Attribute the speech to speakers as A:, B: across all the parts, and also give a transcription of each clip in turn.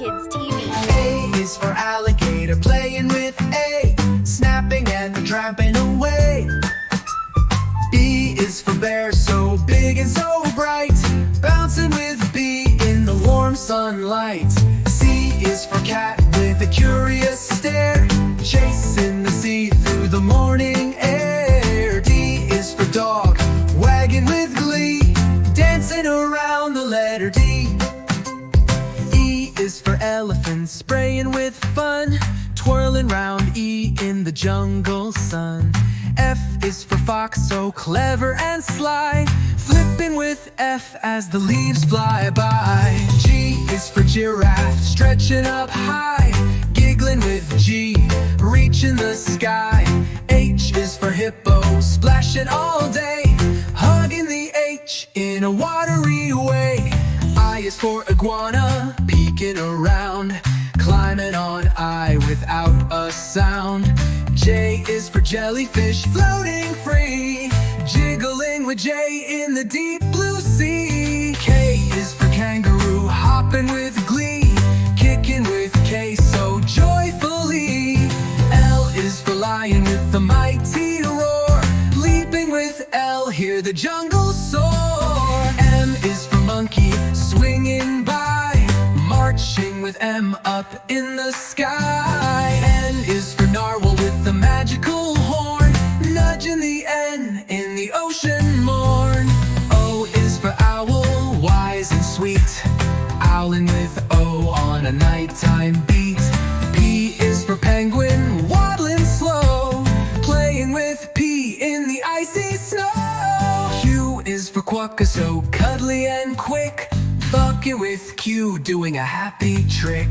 A: kids' TV.
B: A is for alligator, playing with A, snapping and tramping away. B is for bear, so big and so bright, bouncing with B in the warm sunlight. C is for cat, with a curious stare, chasing the sea through the morning air. D is for dog, wagging with glee, dancing around the letter D. E is for elephant, spraying with fun, twirling round E in the jungle sun. F is for fox, so clever and sly, flipping with F as the leaves fly by. G is for giraffe, stretching up high, giggling with G, reaching the sky. H is for hippo, splashing all day, hugging the H in a watery way. I is for iguana, peeking around, climbing on I without a sound. J is for jellyfish, floating free, jiggling with J in the deep blue sea. K is for kangaroo, hopping with glee, kicking with K so joyfully. L is for lion with the mighty roar, leaping with L, hear the jungle soar. M is for monkey, swinging by, marching with M up in the sky. N is for narwhal with the magical horn, nudging the N in the ocean morn. O is for owl, wise and sweet, owling with O on a nighttime beat. P is for penguin, waddling slow, playing with P in the icy snow. Q is for quokka, so cuddly and quick, bucking with Q, doing a happy trick.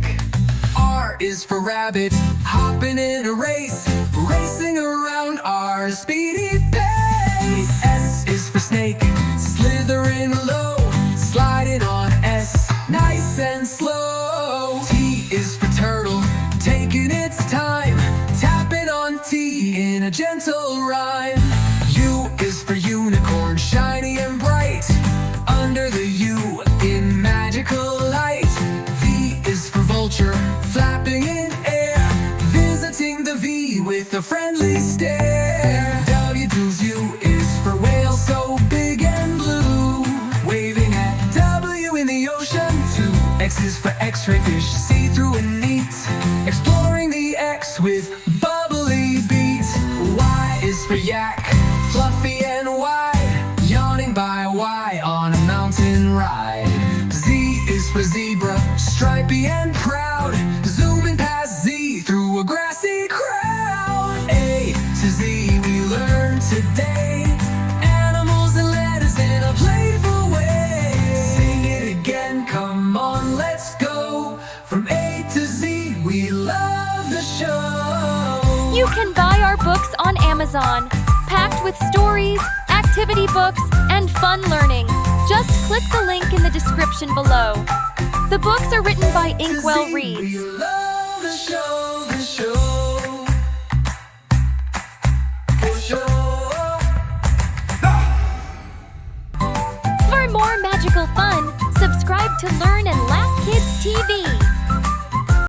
B: R is for rabbit, hopping in a race, racing around our speedy pace. S is for snake, slithering low, sliding on S, nice and slow. T is for turtle, taking its time, tapping on T in a gentle rhyme. U is for unicorn, shiny and bright, under the U in magical light. V is for vulture, flapping in air, visiting the V with a friendly stare. W is for whale, so big and blue, waving at W in the ocean too. X is for x-ray fish, see-through and neat, exploring the X with bubbly beat. Y is for yak, fluffy and wide, yawning by Y on a mountain ride. Z is for zebra, stripy and proud, zooming past Z through a grassy crowd. A to Z we learn today, animals and letters in a playful way. Sing it again, come on, let's go. From A to Z, we love the show.
A: You can buy our books on Amazon, packed with stories, activity books, and fun learning. Just click the link in the description below. The books are written by Inkwell Reads.